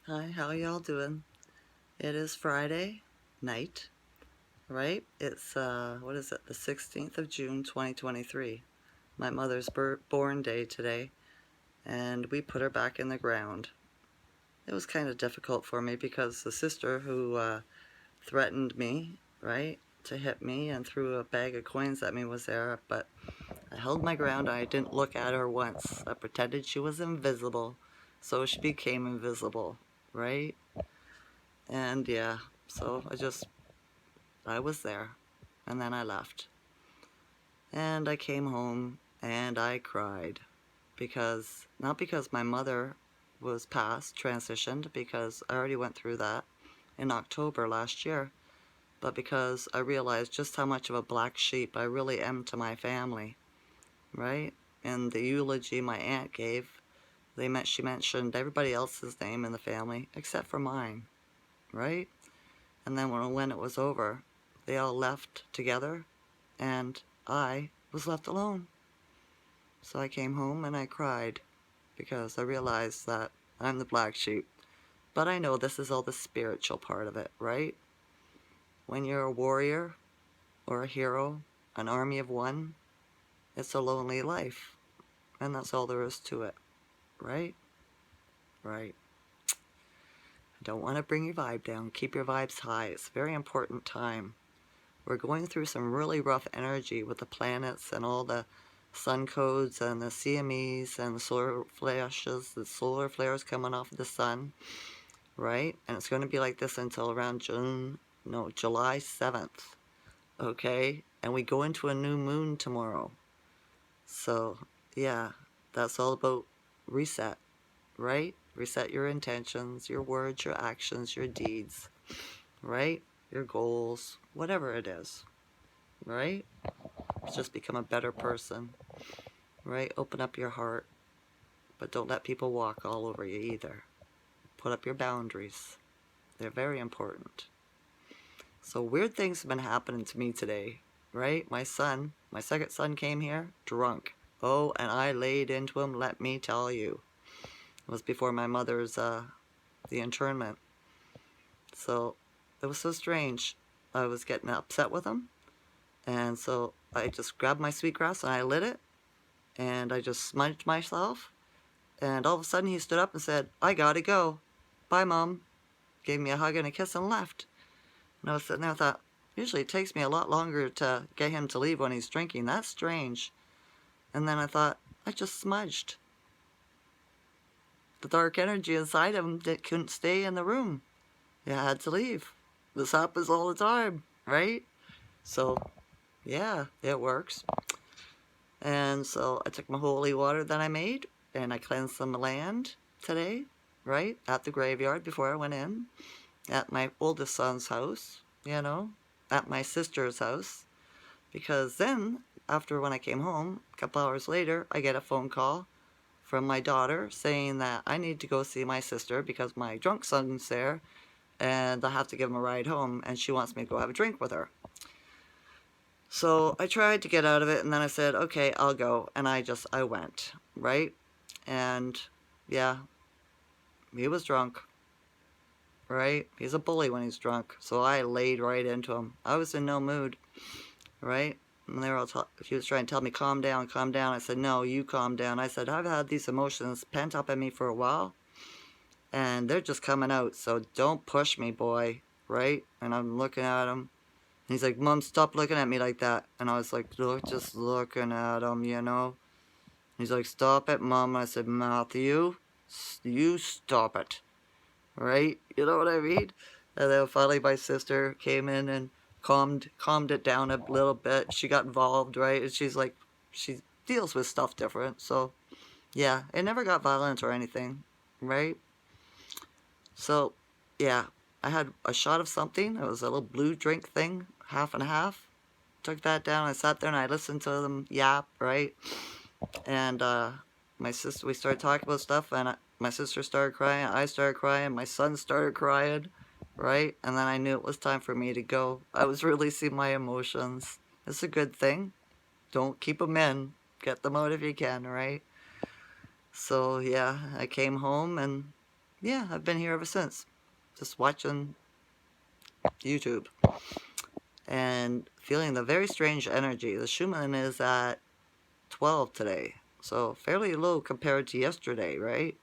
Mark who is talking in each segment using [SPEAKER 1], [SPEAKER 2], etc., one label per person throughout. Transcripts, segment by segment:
[SPEAKER 1] Hi, how y'all doing? It is Friday night, right? It's, what is it, the 16th of June, 2023. My mother's born day today, and we put her back in the ground. It was kind of difficult for me because the sister who threatened me, right, to hit me and threw a bag of coins at me was there, but I held my ground. I didn't look at her once. I pretended she was invisible, so she became invisible, right? And yeah, so I was there, and then I left. And I came home and I cried because, not because my mother was passed, transitioned, because I already went through that in October last year, but because I realized just how much of a black sheep I really am to my family, right? In the eulogy my aunt gave, she mentioned everybody else's name in the family except for mine, right? And then when it was over, they all left together, and I was left alone. So I came home and I cried because I realized that I'm the black sheep. But I know this is all the spiritual part of it, right? When you're a warrior or a hero, an army of one, it's a lonely life. And that's all there is to it, right? Right. I don't want to bring your vibe down. Keep your vibes high. It's a very important time. We're going through some really rough energy with the planets and all the sun codes and the CMEs and the solar flashes, the solar flares coming off of the sun, right? And it's going to be like this until around July 7th, okay? And we go into a new moon tomorrow. So, yeah, that's all about reset, right? Reset your intentions, your words, your actions, your deeds, right? Your goals, whatever it is, right? Just become a better person, right? Open up your heart, but don't let people walk all over you either. Put up your boundaries. They're very important. So weird things have been happening to me today, right? My second son came here drunk. Oh, and I laid into him, let me tell you. It was before my mother's, the internment. So it was so strange. I was getting upset with him, and so I just grabbed my sweetgrass and I lit it, and I just smudged myself. And all of a sudden he stood up and said, I gotta go. Bye, Mom. Gave me a hug and a kiss and left. And I was sitting there and thought, usually it takes me a lot longer to get him to leave when he's drinking. That's strange. And then I thought, I just smudged. The dark energy inside him that couldn't stay in the room. It had to leave. This happens all the time, right? So, yeah, it works. And so I took my holy water that I made and I cleansed some land today, right? At the graveyard before I went in. At my oldest son's house, at my sister's house. Because then, after when I came home, a couple hours later, I get a phone call from my daughter saying that I need to go see my sister because my drunk son's there and I have to give him a ride home and she wants me to go have a drink with her. So I tried to get out of it and then I said, okay, I'll go. And I went, right? And yeah, he was drunk, right? He's a bully when he's drunk. So I laid right into him. I was in no mood, right? And they were all he was trying to tell me, calm down, calm down. I said, no, you calm down. I said, I've had these emotions pent up in me for a while, and they're just coming out. So don't push me, boy, right? And I'm looking at him. And he's like, Mom, stop looking at me like that. And I was like, look, just looking at him. He's like, stop it, Mom. I said, Matthew, you stop it, right? You know what I mean? And then finally my sister came in and calmed it down a little bit. She got involved, right? And she's like, she deals with stuff different. So yeah, it never got violent or anything, right? So yeah, I had a shot of something. It was a little blue drink thing, half and half. Took that down. I sat there and I listened to them yap, right? And my sister, we started talking about stuff, and my sister started crying. I started crying. My son started crying, right? And then I knew it was time for me to go. I was releasing my emotions. It's a good thing. Don't keep them in. Get them out if you can, right? So yeah, I came home and yeah, I've been here ever since. Just watching YouTube and feeling the very strange energy. The Schumann is at 12 today, so fairly low compared to yesterday, right?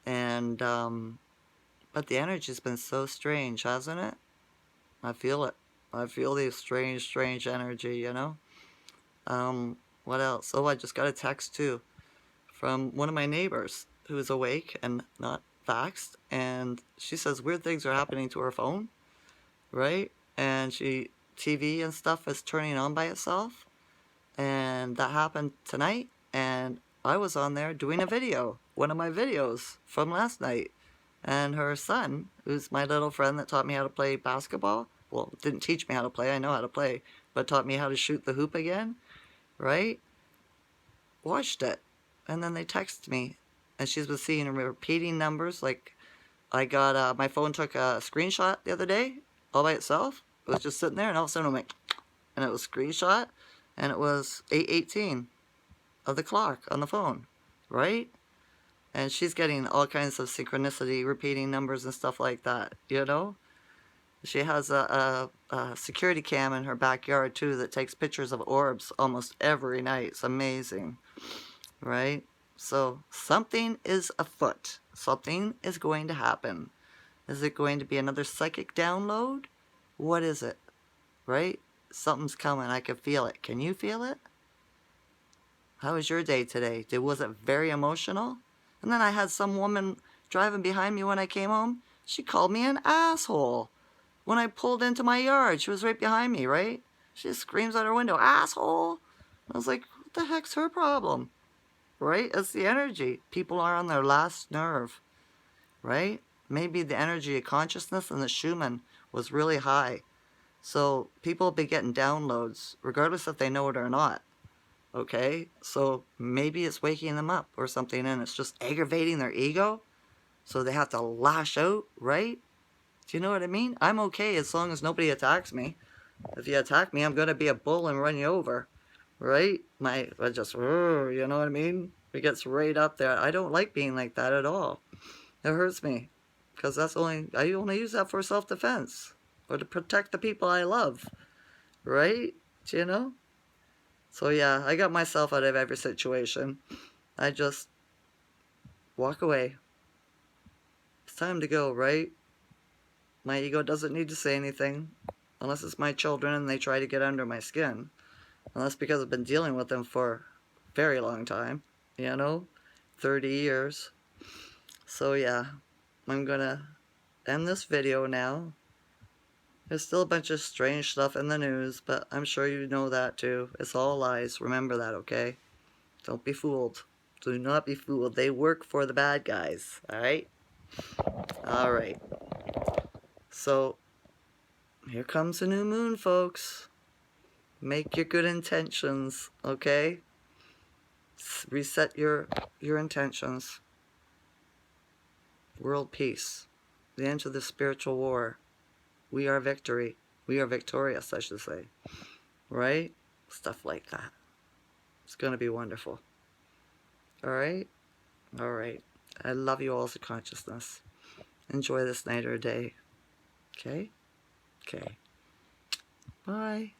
[SPEAKER 1] And, but the energy's been so strange, hasn't it? I feel it. I feel the strange, strange energy, you know? What else? Oh, I just got a text too from one of my neighbors who is awake and not vaxxed, and she says weird things are happening to her phone, right? And TV and stuff is turning on by itself, and that happened tonight, and I was on there doing a video, one of my videos from last night, and her son, who's my little friend that taught me how to play basketball, well, didn't teach me how to play, I know how to play, but taught me how to shoot the hoop again, right? Watched it. And then they texted me, and she's been seeing repeating numbers. Like, I got, my phone took a screenshot the other day, all by itself. It was just sitting there, and all of a sudden I'm like, and it was screenshot, and it was 8:18 of the clock on the phone, right? And she's getting all kinds of synchronicity, repeating numbers and stuff like that, you know? She has a security cam in her backyard, too, that takes pictures of orbs almost every night. It's amazing, right? So something is afoot. Something is going to happen. Is it going to be another psychic download? What is it, right? Something's coming. I can feel it. Can you feel it? How was your day today? Was it very emotional? And then I had some woman driving behind me when I came home. She called me an asshole. When I pulled into my yard, she was right behind me, right? She just screams out her window, asshole. I was like, what the heck's her problem? Right? It's the energy. People are on their last nerve, right? Maybe the energy of consciousness in the Schumann was really high. So people have been getting downloads, regardless if they know it or not. Okay? So maybe it's waking them up or something, and it's just aggravating their ego. So they have to lash out, right? Do you know what I mean? I'm okay as long as nobody attacks me. If you attack me, I'm going to be a bull and run you over, right? I just, you know what I mean? It gets right up there. I don't like being like that at all. It hurts me because I only use that for self-defense or to protect the people I love, right? Do you know? So yeah, I got myself out of every situation. I just walk away. It's time to go, right? My ego doesn't need to say anything unless it's my children and they try to get under my skin. And that's because I've been dealing with them for a very long time, you know, 30 years. So yeah, I'm gonna end this video now. There's still a bunch of strange stuff in the news, but I'm sure you know that too. It's all lies. Remember that, okay? Don't be fooled. Do not be fooled. They work for the bad guys, alright? Alright. So, here comes a new moon, folks. Make your good intentions, okay? Reset your intentions. World peace. The end of the spiritual war. We are victory. We are victorious, I should say. Right? Stuff like that. It's going to be wonderful. Alright? Alright. I love you all as a consciousness. Enjoy this night or day. Okay? Okay. Bye.